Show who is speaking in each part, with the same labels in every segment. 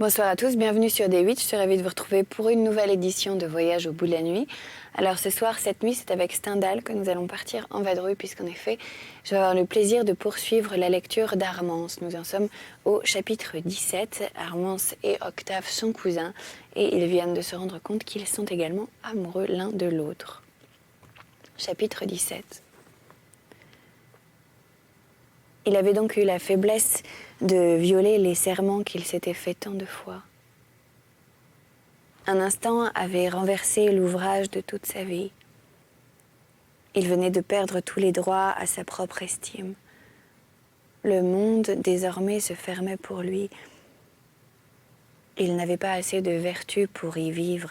Speaker 1: Bonsoir à tous, bienvenue sur D8. Je suis ravie de vous retrouver pour une nouvelle édition de Voyage au bout de la nuit. Alors ce soir, cette nuit, c'est avec Stendhal que nous allons partir en vadrouille puisqu'en effet, je vais avoir le plaisir de poursuivre la lecture d'Armance. Nous en sommes au chapitre 17. Armance et Octave sont cousins et ils viennent de se rendre compte qu'ils sont également amoureux l'un de l'autre. Chapitre 17. Il avait donc eu la faiblesse de violer les serments qu'il s'était faits tant de fois. Un instant avait renversé l'ouvrage de toute sa vie. Il venait de perdre tous les droits à sa propre estime. Le monde, désormais, se fermait pour lui. Il n'avait pas assez de vertu pour y vivre.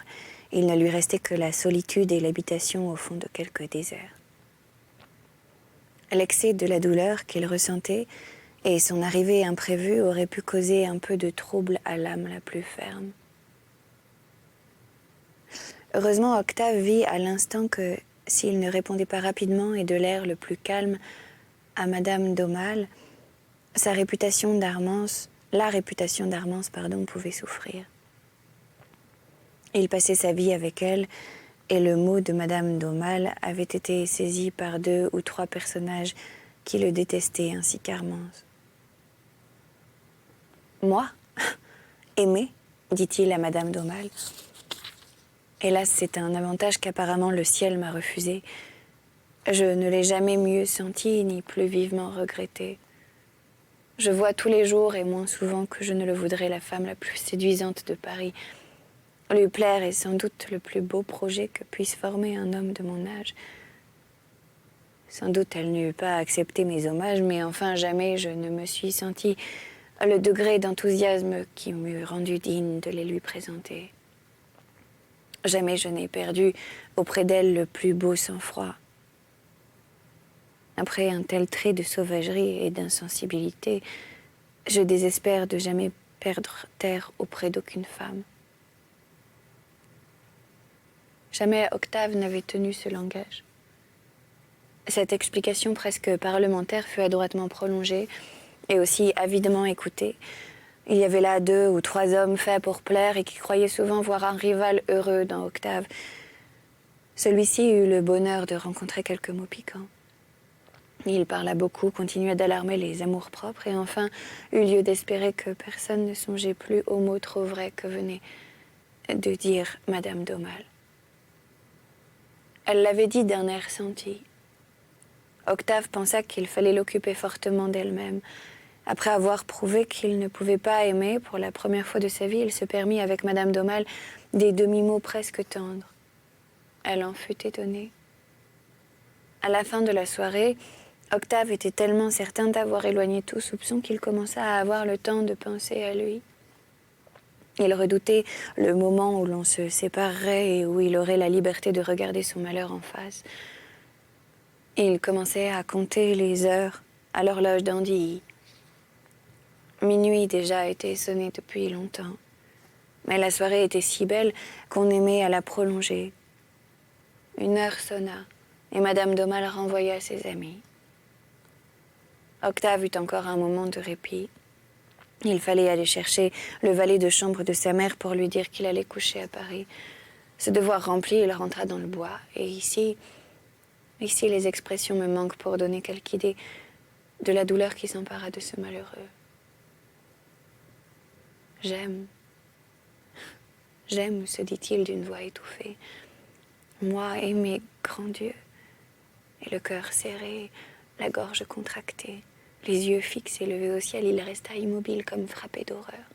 Speaker 1: Il ne lui restait que la solitude et l'habitation au fond de quelque désert. L'excès de la douleur qu'il ressentait et son arrivée imprévue auraient pu causer un peu de trouble à l'âme la plus ferme. Heureusement, Octave vit à l'instant que, s'il ne répondait pas rapidement et de l'air le plus calme à Madame d'Aumale, la réputation d'Armance, pouvait souffrir. Il passait sa vie avec elle, et le mot de Madame d'Aumale avait été saisi par 2 ou 3 personnages qui le détestaient ainsi qu'Armance. « Moi, aimer ?» dit-il à Madame d'Aumale. Hélas, c'est un avantage qu'apparemment le ciel m'a refusé. Je ne l'ai jamais mieux senti, ni plus vivement regretté. Je vois tous les jours et moins souvent que je ne le voudrais la femme la plus séduisante de Paris. Lui plaire est sans doute le plus beau projet que puisse former un homme de mon âge. Sans doute elle n'eût pas accepté mes hommages, mais enfin jamais je ne me suis senti le degré d'enthousiasme qui m'eût rendu digne de les lui présenter. Jamais je n'ai perdu auprès d'elle le plus beau sang-froid. Après un tel trait de sauvagerie et d'insensibilité, je désespère de jamais perdre terre auprès d'aucune femme. Jamais Octave n'avait tenu ce langage. Cette explication presque parlementaire fut adroitement prolongée et aussi avidement écoutée. Il y avait là 2 ou 3 hommes faits pour plaire et qui croyaient souvent voir un rival heureux dans Octave. Celui-ci eut le bonheur de rencontrer quelques mots piquants. Il parla beaucoup, continua d'alarmer les amours-propres et enfin eut lieu d'espérer que personne ne songeait plus aux mots trop vrais que venait de dire Madame d'Aumale. Elle l'avait dit d'un air senti. Octave pensa qu'il fallait l'occuper fortement d'elle-même. Après avoir prouvé qu'il ne pouvait pas aimer, pour la première fois de sa vie, il se permit avec Madame d'Aumale des demi-mots presque tendres. Elle en fut étonnée. À la fin de la soirée, Octave était tellement certain d'avoir éloigné tout soupçon qu'il commença à avoir le temps de penser à lui. Il redoutait le moment où l'on se séparerait et où il aurait la liberté de regarder son malheur en face. Il commençait à compter les heures à l'horloge d'Andilly. Minuit déjà était sonné depuis longtemps. Mais la soirée était si belle qu'on aimait à la prolonger. 1 heure sonna et Madame d'Aumale renvoya ses amis. Octave eut encore un moment de répit. Il fallait aller chercher le valet de chambre de sa mère pour lui dire qu'il allait coucher à Paris. Ce devoir rempli, il rentra dans le bois. Et ici, les expressions me manquent pour donner quelque idée de la douleur qui s'empara de ce malheureux. J'aime, se dit-il d'une voix étouffée. Moi, aimer, grand Dieu. Et le cœur serré, la gorge contractée, les yeux fixes et levés au ciel, il resta immobile comme frappé d'horreur.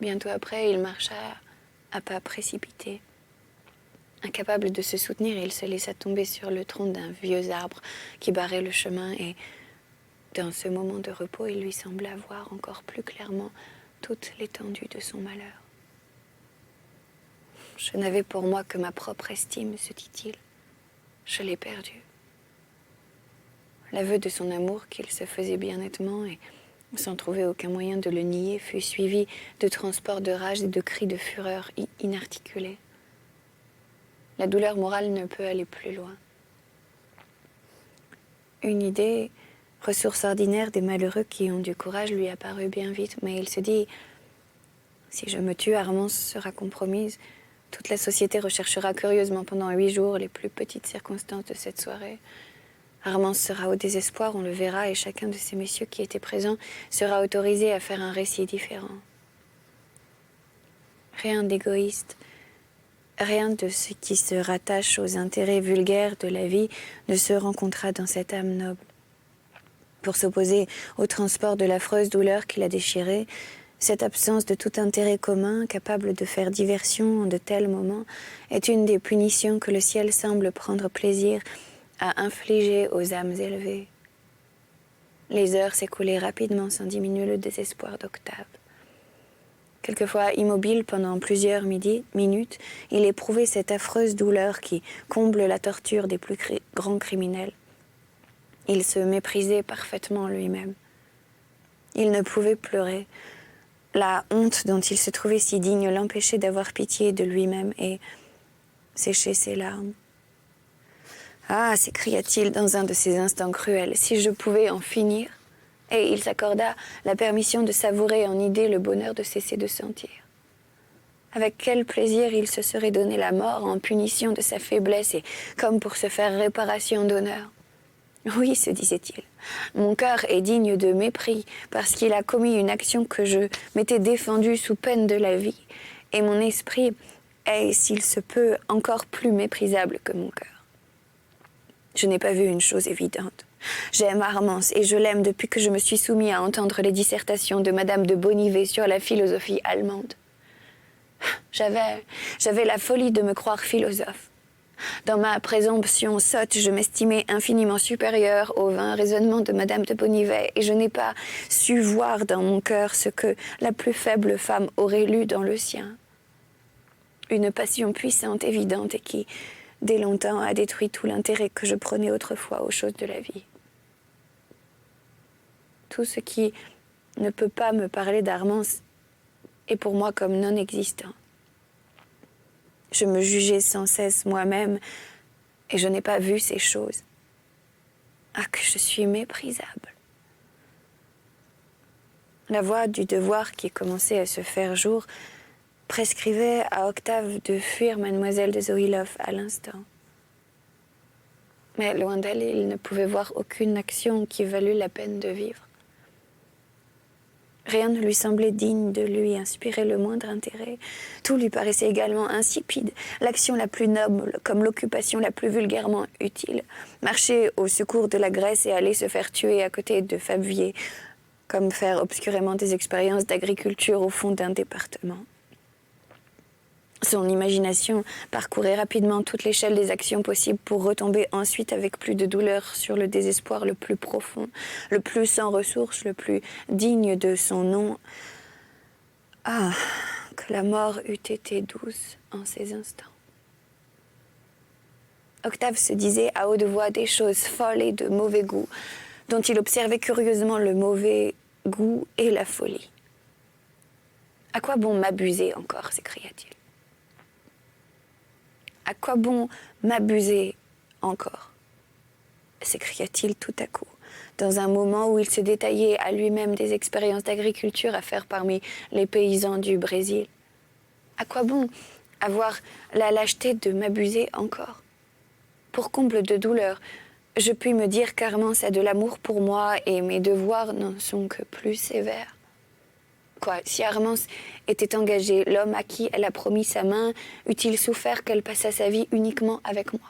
Speaker 1: Bientôt après, il marcha à pas précipités. Incapable de se soutenir, il se laissa tomber sur le tronc d'un vieux arbre qui barrait le chemin et, dans ce moment de repos, il lui sembla voir encore plus clairement toute l'étendue de son malheur. Je n'avais pour moi que ma propre estime, se dit-il. Je l'ai perdue. L'aveu de son amour, qu'il se faisait bien nettement et sans trouver aucun moyen de le nier, fut suivi de transports de rage et de cris de fureur inarticulés. La douleur morale ne peut aller plus loin. Une idée Ressource ordinaire des malheureux qui ont du courage lui apparut bien vite, mais il se dit « Si je me tue, Armance sera compromise. Toute la société recherchera curieusement pendant 8 jours les plus petites circonstances de cette soirée. Armance sera au désespoir, on le verra, et chacun de ces messieurs qui étaient présents sera autorisé à faire un récit différent. Rien d'égoïste, rien de ce qui se rattache aux intérêts vulgaires de la vie ne se rencontra dans cette âme noble. Pour s'opposer au transport de l'affreuse douleur qui la déchirait, cette absence de tout intérêt commun, capable de faire diversion en de tels moments, est une des punitions que le ciel semble prendre plaisir à infliger aux âmes élevées. Les heures s'écoulaient rapidement sans diminuer le désespoir d'Octave. Quelquefois immobile pendant plusieurs minutes, il éprouvait cette affreuse douleur qui comble la torture des plus grands criminels. Il se méprisait parfaitement lui-même. Il ne pouvait pleurer. La honte dont il se trouvait si digne l'empêchait d'avoir pitié de lui-même et sécher ses larmes. « Ah !» s'écria-t-il dans un de ces instants cruels, « si je pouvais en finir !» Et il s'accorda la permission de savourer en idée le bonheur de cesser de sentir. Avec quel plaisir il se serait donné la mort en punition de sa faiblesse et comme pour se faire réparation d'honneur. Oui, se disait-il, mon cœur est digne de mépris parce qu'il a commis une action que je m'étais défendue sous peine de la vie, et mon esprit est, s'il se peut, encore plus méprisable que mon cœur. Je n'ai pas vu une chose évidente. J'aime Armance et je l'aime depuis que je me suis soumis à entendre les dissertations de Madame de Bonnivet sur la philosophie allemande. J'avais la folie de me croire philosophe. Dans ma présomption sotte, je m'estimais infiniment supérieure aux vains raisonnements de Madame de Bonnivet et je n'ai pas su voir dans mon cœur ce que la plus faible femme aurait lu dans le sien. Une passion puissante, évidente et qui, dès longtemps, a détruit tout l'intérêt que je prenais autrefois aux choses de la vie. Tout ce qui ne peut pas me parler d'Armance est pour moi comme non existant. Je me jugeais sans cesse moi-même et je n'ai pas vu ces choses. Ah, que je suis méprisable. La voix du devoir qui commençait à se faire jour prescrivait à Octave de fuir mademoiselle de Zoïloff à l'instant. Mais loin d'elle, il ne pouvait voir aucune action qui valût la peine de vivre. Rien ne lui semblait digne de lui inspirer le moindre intérêt. Tout lui paraissait également insipide. L'action la plus noble comme l'occupation la plus vulgairement utile. Marcher au secours de la Grèce et aller se faire tuer à côté de Fabier, comme faire obscurément des expériences d'agriculture au fond d'un département. Son imagination parcourait rapidement toute l'échelle des actions possibles pour retomber ensuite avec plus de douleur sur le désespoir le plus profond, le plus sans ressources, le plus digne de son nom. Ah, que la mort eût été douce en ces instants. Octave se disait à haute voix des choses folles et de mauvais goût, dont il observait curieusement le mauvais goût et la folie. « À quoi bon m'abuser encore » s'écria-t-il. « À quoi bon m'abuser encore » s'écria-t-il tout à coup, dans un moment où il se détaillait à lui-même des expériences d'agriculture à faire parmi les paysans du Brésil. « À quoi bon avoir la lâcheté de m'abuser encore ? Pour comble de douleur, je puis me dire qu'Armance a de l'amour pour moi et mes devoirs n'en sont que plus sévères. Quoi, si Armance était engagée, l'homme à qui elle a promis sa main eût-il souffert qu'elle passât sa vie uniquement avec moi ?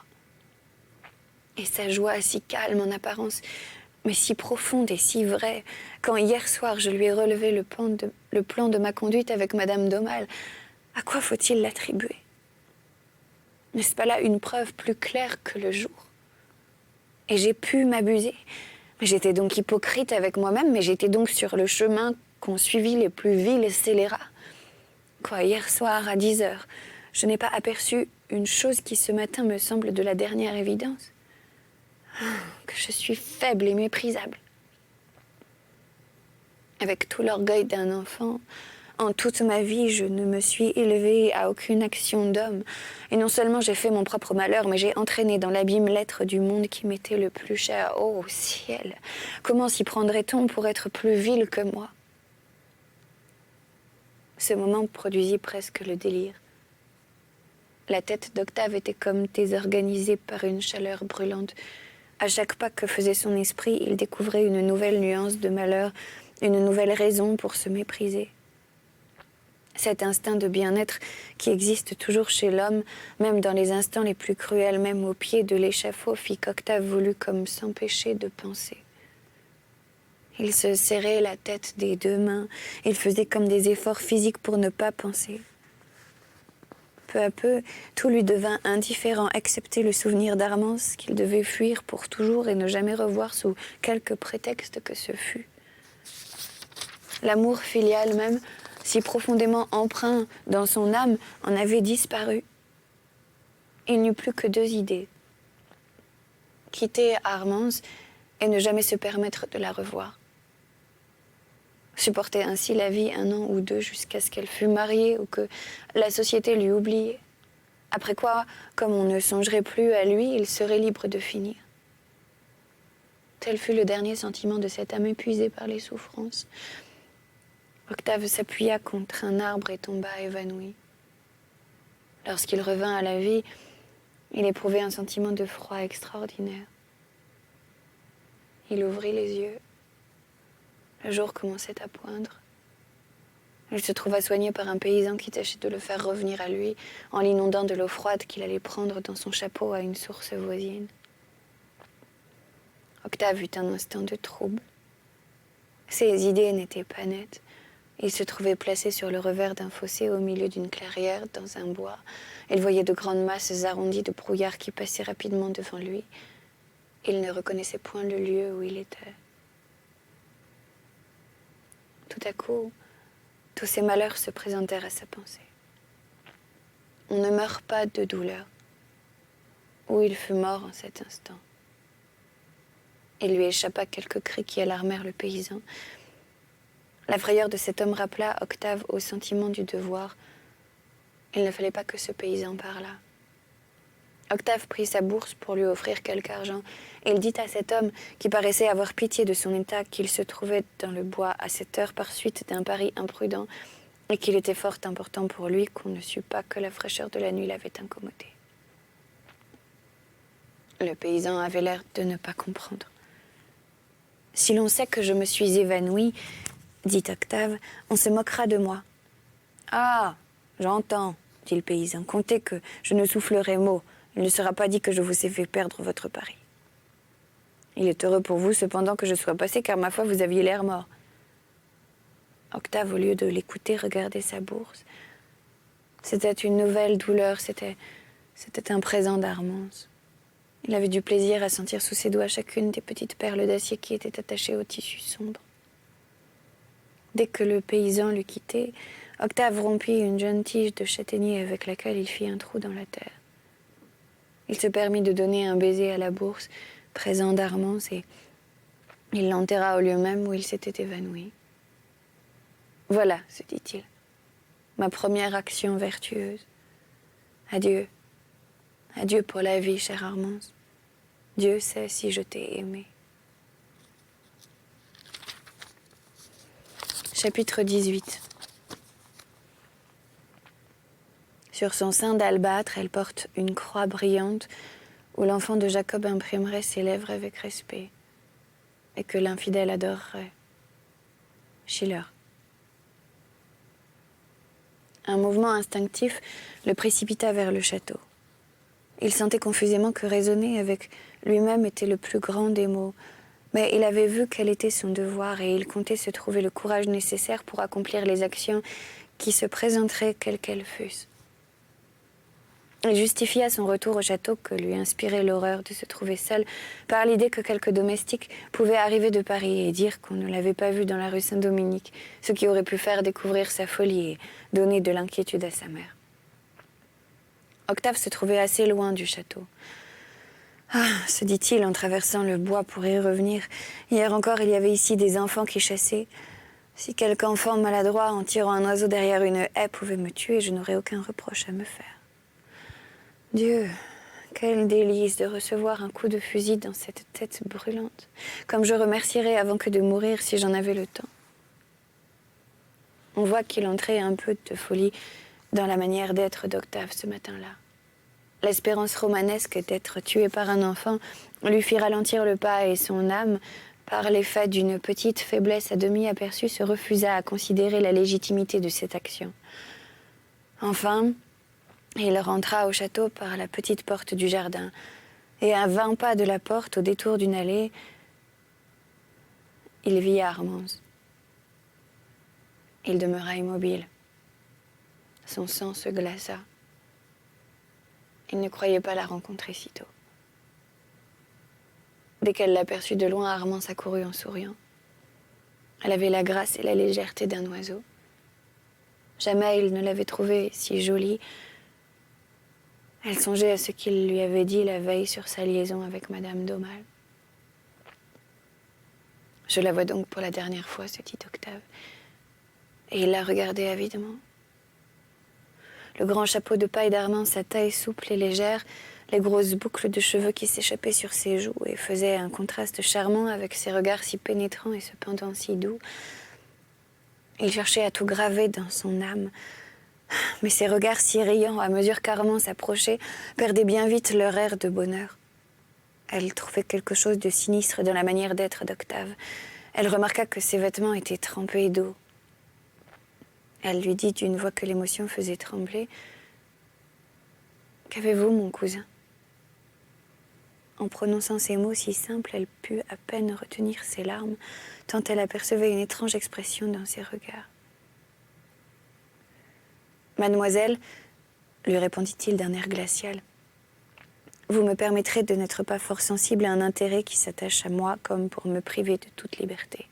Speaker 1: Et sa joie si calme en apparence, mais si profonde et si vraie, quand hier soir je lui ai relevé le plan de ma conduite avec Madame d'Aumale, à quoi faut-il l'attribuer ? N'est-ce pas là une preuve plus claire que le jour ? Et j'ai pu m'abuser. J'étais donc hypocrite avec moi-même, mais j'étais donc sur le chemin qu'ont suivi les plus vils scélérats. Quoi, hier soir à 10h, je n'ai pas aperçu une chose qui ce matin me semble de la dernière évidence. Que je suis faible et méprisable. Avec tout l'orgueil d'un enfant, En toute ma vie, je ne me suis élevée à aucune action d'homme. Et non seulement j'ai fait mon propre malheur, mais j'ai entraîné dans l'abîme l'être du monde qui m'était le plus cher. Oh ciel, comment s'y prendrait-on pour être plus vil que moi? Ce moment produisit presque le délire. La tête d'Octave était comme désorganisée par une chaleur brûlante. À chaque pas que faisait son esprit, il découvrait une nouvelle nuance de malheur, une nouvelle raison pour se mépriser. Cet instinct de bien-être qui existe toujours chez l'homme, même dans les instants les plus cruels, même au pied de l'échafaud, fit qu'Octave voulut comme s'empêcher de penser. Il se serrait la tête des deux mains, il faisait comme des efforts physiques pour ne pas penser. Peu à peu, tout lui devint indifférent, excepté le souvenir d'Armance qu'il devait fuir pour toujours et ne jamais revoir sous quelque prétexte que ce fût. L'amour filial même, si profondément empreint dans son âme, en avait disparu. Il n'eut plus que deux idées. Quitter Armance et ne jamais se permettre de la revoir. Supporter ainsi la vie 1 an ou 2 jusqu'à ce qu'elle fût mariée ou que la société l'eût oubliée. Après quoi, comme on ne songerait plus à lui, il serait libre de finir. Tel fut le dernier sentiment de cette âme épuisée par les souffrances. Octave s'appuya contre un arbre et tomba évanoui. Lorsqu'il revint à la vie, il éprouvait un sentiment de froid extraordinaire. Il ouvrit les yeux. Le jour commençait à poindre. Il se trouva soigné par un paysan qui tâchait de le faire revenir à lui en l'inondant de l'eau froide qu'il allait prendre dans son chapeau à une source voisine. Octave eut un instant de trouble. Ses idées n'étaient pas nettes. Il se trouvait placé sur le revers d'un fossé au milieu d'une clairière dans un bois. Il voyait de grandes masses arrondies de brouillard qui passaient rapidement devant lui. Il ne reconnaissait point le lieu où il était. Tout à coup, tous ces malheurs se présentèrent à sa pensée. On ne meurt pas de douleur. Où il fut mort en cet instant. Il lui échappa quelques cris qui alarmèrent le paysan. La frayeur de cet homme rappela Octave au sentiment du devoir. Il ne fallait pas que ce paysan parlât. Octave prit sa bourse pour lui offrir quelque argent. Il dit à cet homme, qui paraissait avoir pitié de son état, qu'il se trouvait dans le bois à cette heure par suite d'un pari imprudent et qu'il était fort important pour lui qu'on ne sût pas que la fraîcheur de la nuit l'avait incommodé. Le paysan avait l'air de ne pas comprendre. « Si l'on sait que je me suis évanouie, dit Octave, on se moquera de moi. »« Ah, j'entends, dit le paysan, comptez que je ne soufflerai mot. Il ne sera pas dit que je vous ai fait perdre votre pari. Il est heureux pour vous, cependant, que je sois passé, car ma foi, vous aviez l'air mort. » Octave, au lieu de l'écouter, regardait sa bourse. C'était une nouvelle douleur, c'était un présent d'Armance. Il avait du plaisir à sentir sous ses doigts chacune des petites perles d'acier qui étaient attachées au tissu sombre. Dès que le paysan l'eut quitté, Octave rompit une jeune tige de châtaignier avec laquelle il fit un trou dans la terre. Il se permit de donner un baiser à la bourse, présent d'Armance, et il l'enterra au lieu même où il s'était évanoui. « Voilà, se dit-il, ma première action vertueuse. Adieu. Adieu pour la vie, chère Armance. Dieu sait si je t'ai aimée. » Chapitre 18. Sur son sein d'albâtre, elle porte une croix brillante où l'enfant de Jacob imprimerait ses lèvres avec respect et que l'infidèle adorerait. Schiller. Un mouvement instinctif le précipita vers le château. Il sentait confusément que raisonner avec lui-même était le plus grand des maux, mais il avait vu quel était son devoir et il comptait se trouver le courage nécessaire pour accomplir les actions qui se présenteraient quelles qu'elles fussent. Il justifia son retour au château que lui inspirait l'horreur de se trouver seul par l'idée que quelques domestiques pouvaient arriver de Paris et dire qu'on ne l'avait pas vu dans la rue Saint-Dominique, ce qui aurait pu faire découvrir sa folie et donner de l'inquiétude à sa mère. Octave se trouvait assez loin du château. « Ah, se dit-il en traversant le bois pour y revenir, hier encore il y avait ici des enfants qui chassaient. Si quelque enfant maladroit en tirant un oiseau derrière une haie pouvait me tuer, je n'aurais aucun reproche à me faire. Dieu, quel délice de recevoir un coup de fusil dans cette tête brûlante, comme je remercierais avant que de mourir si j'en avais le temps. On voit qu'il entrait un peu de folie dans la manière d'être d'Octave ce matin-là. L'espérance romanesque d'être tué par un enfant lui fit ralentir le pas et son âme, par l'effet d'une petite faiblesse à demi aperçue, se refusa à considérer la légitimité de cette action. Enfin, il rentra au château par la petite porte du jardin, et à 20 pas de la porte, au détour d'une allée, il vit Armance. Il demeura immobile. Son sang se glaça. Il ne croyait pas la rencontrer si tôt. Dès qu'elle l'aperçut de loin, Armance accourut en souriant. Elle avait la grâce et la légèreté d'un oiseau. Jamais il ne l'avait trouvée si jolie. Elle songeait à ce qu'il lui avait dit la veille sur sa liaison avec Madame d'Aumale. « Je la vois donc pour la dernière fois, se dit Octave. Et il la regardait avidement. Le grand chapeau de paille d'Armance, sa taille souple et légère, les grosses boucles de cheveux qui s'échappaient sur ses joues et faisaient un contraste charmant avec ses regards si pénétrants et cependant si doux. Il cherchait à tout graver dans son âme, mais ses regards si riants à mesure qu'Armance approchait perdaient bien vite leur air de bonheur. Elle trouvait quelque chose de sinistre dans la manière d'être d'Octave. Elle remarqua que ses vêtements étaient trempés d'eau. Elle lui dit d'une voix que l'émotion faisait trembler: « Qu'avez-vous, mon cousin ?» En prononçant ces mots si simples, elle put à peine retenir ses larmes, tant elle apercevait une étrange expression dans ses regards. « Mademoiselle, lui répondit-il d'un air glacial, vous me permettrez de n'être pas fort sensible à un intérêt qui s'attache à moi comme pour me priver de toute liberté.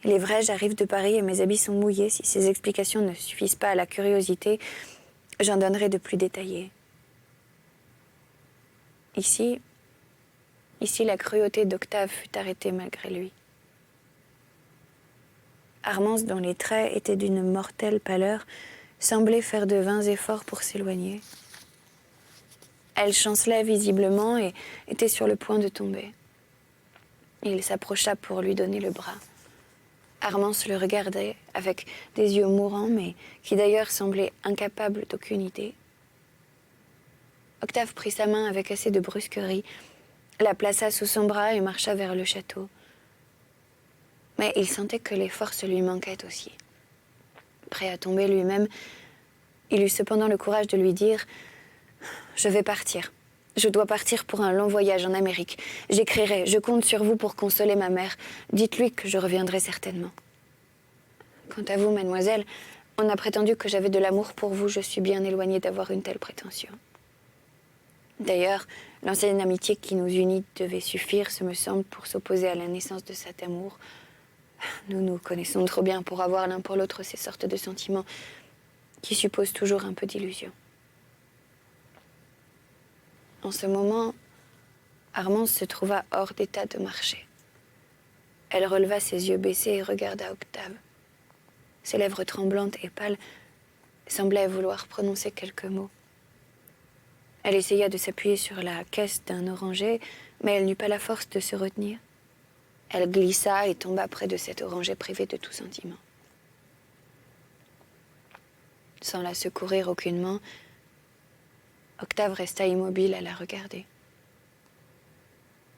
Speaker 1: Il est vrai, j'arrive de Paris et mes habits sont mouillés. Si ces explications ne suffisent pas à la curiosité, j'en donnerai de plus détaillées. Ici, la cruauté d'Octave fut arrêtée malgré lui. Armance, dont les traits étaient d'une mortelle pâleur, semblait faire de vains efforts pour s'éloigner. Elle chancelait visiblement et était sur le point de tomber. Il s'approcha pour lui donner le bras. Armance le regardait avec des yeux mourants, mais qui d'ailleurs semblaient incapables d'aucune idée. Octave prit sa main avec assez de brusquerie, la plaça sous son bras et marcha vers le château. Mais il sentait que les forces lui manquaient aussi. Prêt à tomber lui-même, il eut cependant le courage de lui dire: « Je vais partir. Je dois partir pour un long voyage en Amérique. J'écrirai, je compte sur vous pour consoler ma mère. Dites-lui que je reviendrai certainement. Quant à vous, mademoiselle, on a prétendu que j'avais de l'amour pour vous. Je suis bien éloignée d'avoir une telle prétention. D'ailleurs, l'ancienne amitié qui nous unit devait suffire, ce me semble, pour s'opposer à la naissance de cet amour. Nous nous connaissons trop bien pour avoir l'un pour l'autre ces sortes de sentiments qui supposent toujours un peu d'illusion. » En ce moment, Armance se trouva hors d'état de marcher. Elle releva ses yeux baissés et regarda Octave. Ses lèvres tremblantes et pâles semblaient vouloir prononcer quelques mots. Elle essaya de s'appuyer sur la caisse d'un oranger, mais elle n'eut pas la force de se retenir. Elle glissa et tomba près de cet oranger privé de tout sentiment. Sans la secourir aucunement, Octave resta immobile à la regarder.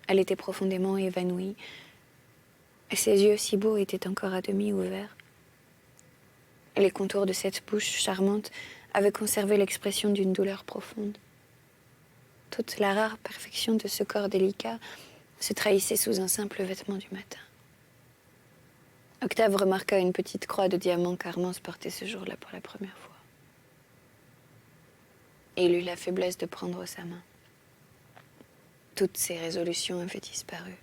Speaker 1: Elle était profondément évanouie, et ses yeux si beaux étaient encore à demi ouverts. Les contours de cette bouche charmante avaient conservé l'expression d'une douleur profonde. Toute la rare perfection de ce corps délicat se trahissait sous un simple vêtement du matin. Octave remarqua une petite croix de diamant qu'Armance portait ce jour-là pour la première fois. Et il eut la faiblesse de prendre sa main. Toutes ses résolutions avaient disparu.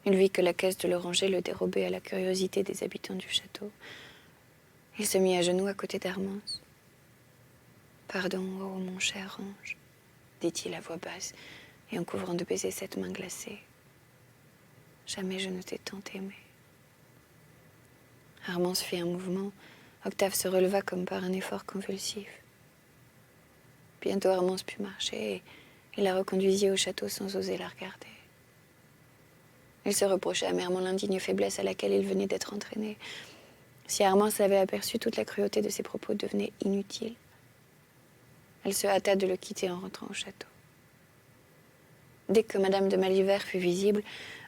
Speaker 1: Il vit que la caisse de l'oranger le dérobait à la curiosité des habitants du château. Il se mit à genoux à côté d'Armance. « Pardon, oh mon cher ange, » dit-il à voix basse, et en couvrant de baisers cette main glacée. « Jamais je ne t'ai tant aimé. » Armance fit un mouvement. Octave se releva comme par un effort convulsif. Bientôt Armance put marcher et il la reconduisit au château sans oser la regarder. Il se reprochait amèrement l'indigne faiblesse à laquelle il venait d'être entraîné. Si Armance avait aperçu, toute la cruauté de ses propos devenait inutile. Elle se hâta de le quitter en rentrant au château. Dès que Madame de Malivert fut visible,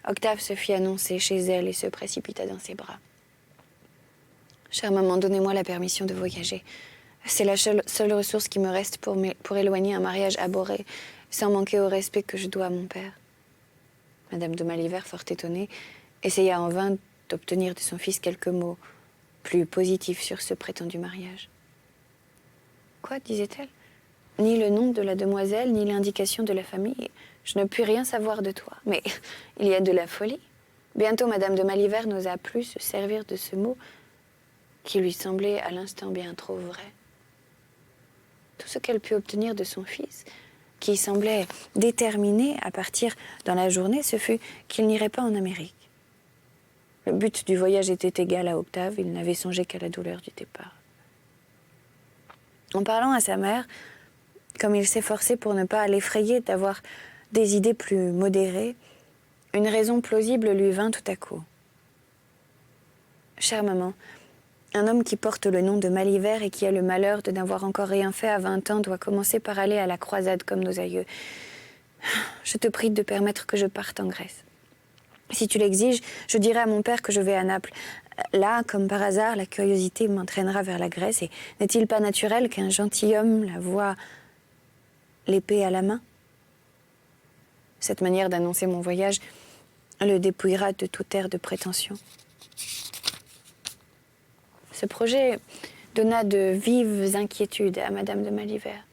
Speaker 1: Octave se fit annoncer chez elle et se précipita dans ses bras. « Chère maman, donnez-moi la permission de voyager. C'est la seule ressource qui me reste pour éloigner un mariage abhorré, sans manquer au respect que je dois à mon père. » Madame de Malivert, fort étonnée, essaya en vain d'obtenir de son fils quelques mots plus positifs sur ce prétendu mariage. « Quoi » disait-elle. « Ni le nom de la demoiselle, ni l'indication de la famille. Je ne puis rien savoir de toi. Mais il y a de la folie. » Bientôt, Madame de Malivert n'osa plus se servir de ce mot qui lui semblait à l'instant bien trop vrai. Tout ce qu'elle put obtenir de son fils, qui semblait déterminé à partir dans la journée, ce fut qu'il n'irait pas en Amérique. Le but du voyage était égal à Octave, il n'avait songé qu'à la douleur du départ. En parlant à sa mère, comme il s'efforçait pour ne pas l'effrayer d'avoir des idées plus modérées, une raison plausible lui vint tout à coup. « Chère maman, un homme qui porte le nom de Malivert et qui a le malheur de n'avoir encore rien fait à 20 ans doit commencer par aller à la croisade comme nos aïeux. Je te prie de permettre que je parte en Grèce. Si tu l'exiges, je dirai à mon père que je vais à Naples. Là, comme par hasard, la curiosité m'entraînera vers la Grèce et n'est-il pas naturel qu'un gentilhomme la voie l'épée à la main ? Cette manière d'annoncer mon voyage le dépouillera de tout air de prétention. » Ce projet donna de vives inquiétudes à Madame de Malivert.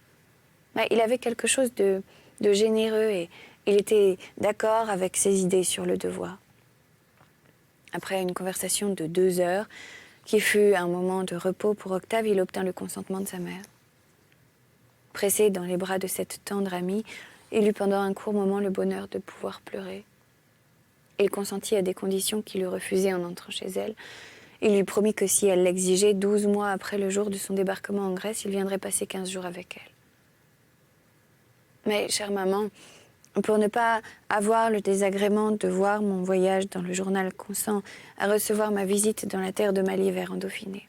Speaker 1: Mais il avait quelque chose de généreux et il était d'accord avec ses idées sur le devoir. Après une conversation de 2 heures, qui fut un moment de repos pour Octave, il obtint le consentement de sa mère. Pressé dans les bras de cette tendre amie, il eut pendant un court moment le bonheur de pouvoir pleurer. Il consentit à des conditions qu'il eût refusées en entrant chez elle. Il lui promit que si elle l'exigeait, 12 mois après le jour de son débarquement en Grèce, il viendrait passer 15 jours avec elle. Mais, chère maman, pour ne pas avoir le désagrément de voir mon voyage dans le journal, consent à recevoir ma visite dans la terre de Malivert en Dauphiné.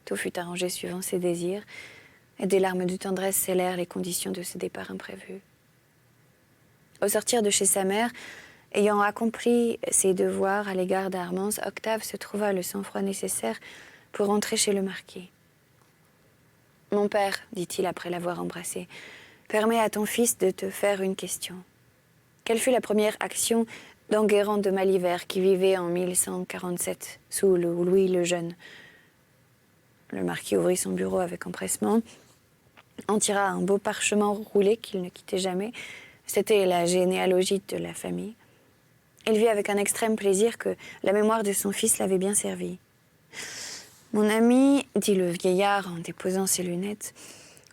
Speaker 1: Tout fut arrangé suivant ses désirs, et des larmes de tendresse scellèrent les conditions de ce départ imprévu. Au sortir de chez sa mère, ayant accompli ses devoirs à l'égard d'Armance, Octave se trouva le sang-froid nécessaire pour rentrer chez le marquis. « Mon père, dit-il après l'avoir embrassé, permets à ton fils de te faire une question. Quelle fut la première action d'Enguerrand de Malivert qui vivait en 1147 sous Louis le Jeune ?» Le marquis ouvrit son bureau avec empressement, en tira un beau parchemin roulé qu'il ne quittait jamais. C'était la généalogie de la famille. Il vit avec un extrême plaisir que la mémoire de son fils l'avait bien servi. « Mon ami, dit le vieillard en déposant ses lunettes,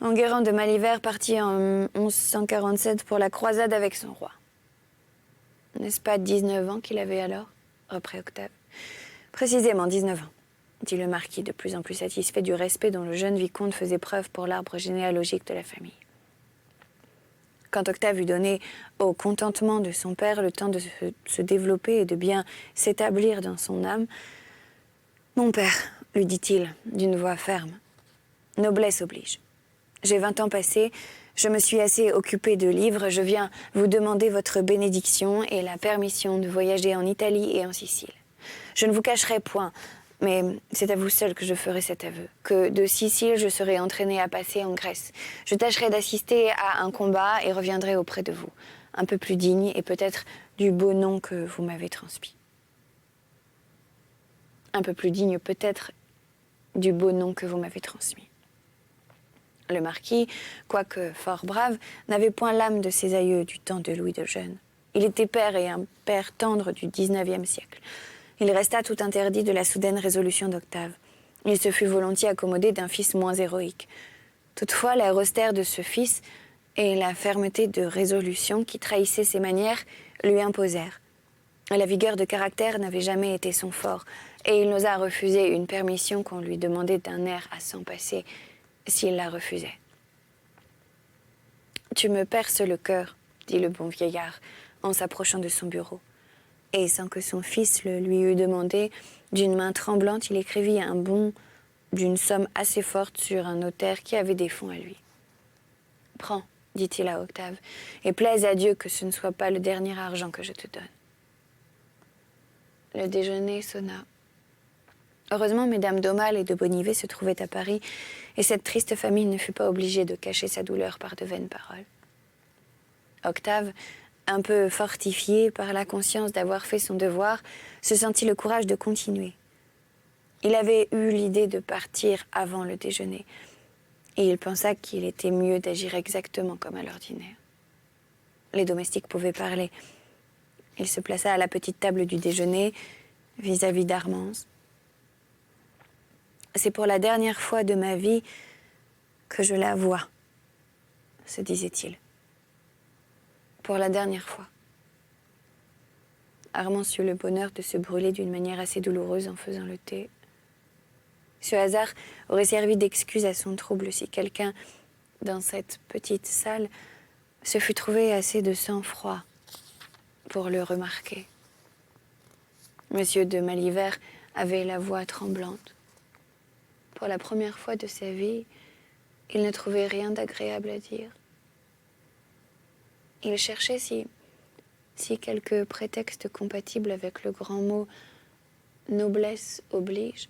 Speaker 1: Enguerrand de Malivert partit en 1147 pour la croisade avec son roi. »« N'est-ce pas 19 ans qu'il avait alors ?» reprit Octave. « Précisément 19 ans. » dit le marquis, de plus en plus satisfait du respect dont le jeune vicomte faisait preuve pour l'arbre généalogique de la famille. Quand Octave eut donné au contentement de son père le temps de se développer et de bien s'établir dans son âme, « Mon père, lui dit-il d'une voix ferme, noblesse oblige. J'ai 20 ans passés, je me suis assez occupé de livres, je viens vous demander votre bénédiction et la permission de voyager en Italie et en Sicile. Je ne vous cacherai point, mais c'est à vous seul que je ferai cet aveu, que de Sicile je serai entraîné à passer en Grèce. Je tâcherai d'assister à un combat et reviendrai auprès de vous, un peu plus digne et peut-être du beau nom que vous m'avez transmis. Un peu plus digne peut-être du beau nom que vous m'avez transmis. » Le marquis, quoique fort brave, n'avait point l'âme de ses aïeux du temps de Louis le Jeune. Il était père et un père tendre du XIXe siècle. Il resta tout interdit de la soudaine résolution d'Octave. Il se fut volontiers accommodé d'un fils moins héroïque. Toutefois, l'air austère de ce fils et la fermeté de résolution qui trahissait ses manières lui imposèrent. La vigueur de caractère n'avait jamais été son fort, et il n'osa refuser une permission qu'on lui demandait d'un air à s'en passer s'il la refusait. « Tu me perces le cœur, » dit le bon vieillard en s'approchant de son bureau. Et sans que son fils le lui eût demandé, d'une main tremblante, il écrivit un bon d'une somme assez forte sur un notaire qui avait des fonds à lui. « Prends, » dit-il à Octave, « et plaise à Dieu que ce ne soit pas le dernier argent que je te donne. » Le déjeuner sonna. Heureusement, mesdames d'Aumale et de Bonnivet se trouvaient à Paris, et cette triste famille ne fut pas obligée de cacher sa douleur par de vaines paroles. Octave, un peu fortifié par la conscience d'avoir fait son devoir, se sentit le courage de continuer. Il avait eu l'idée de partir avant le déjeuner, et il pensa qu'il était mieux d'agir exactement comme à l'ordinaire. Les domestiques pouvaient parler. Il se plaça à la petite table du déjeuner, vis-à-vis d'Armance. « C'est pour la dernière fois de ma vie que je la vois, » se disait-il. Pour la dernière fois. Armance eut le bonheur de se brûler d'une manière assez douloureuse en faisant le thé. Ce hasard aurait servi d'excuse à son trouble si quelqu'un, dans cette petite salle, se fût trouvé assez de sang-froid pour le remarquer. Monsieur de Malivert avait la voix tremblante. Pour la première fois de sa vie, il ne trouvait rien d'agréable à dire. Il cherchait si quelque prétexte compatible avec le grand mot « noblesse oblige »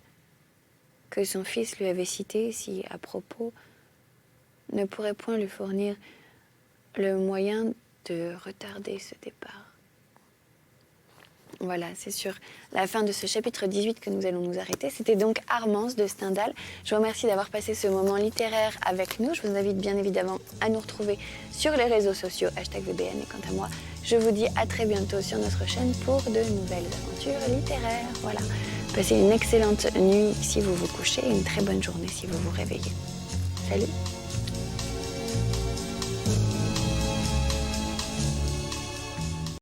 Speaker 1: que son fils lui avait cité si à propos ne pourrait point lui fournir le moyen de retarder ce départ. Voilà, c'est sur la fin de ce chapitre 18 que nous allons nous arrêter. C'était donc Armance de Stendhal. Je vous remercie d'avoir passé ce moment littéraire avec nous. Je vous invite bien évidemment à nous retrouver sur les réseaux sociaux #VBN. Et quant à moi, je vous dis à très bientôt sur notre chaîne pour de nouvelles aventures littéraires. Voilà, passez une excellente nuit si vous vous couchez et une très bonne journée si vous vous réveillez. Salut!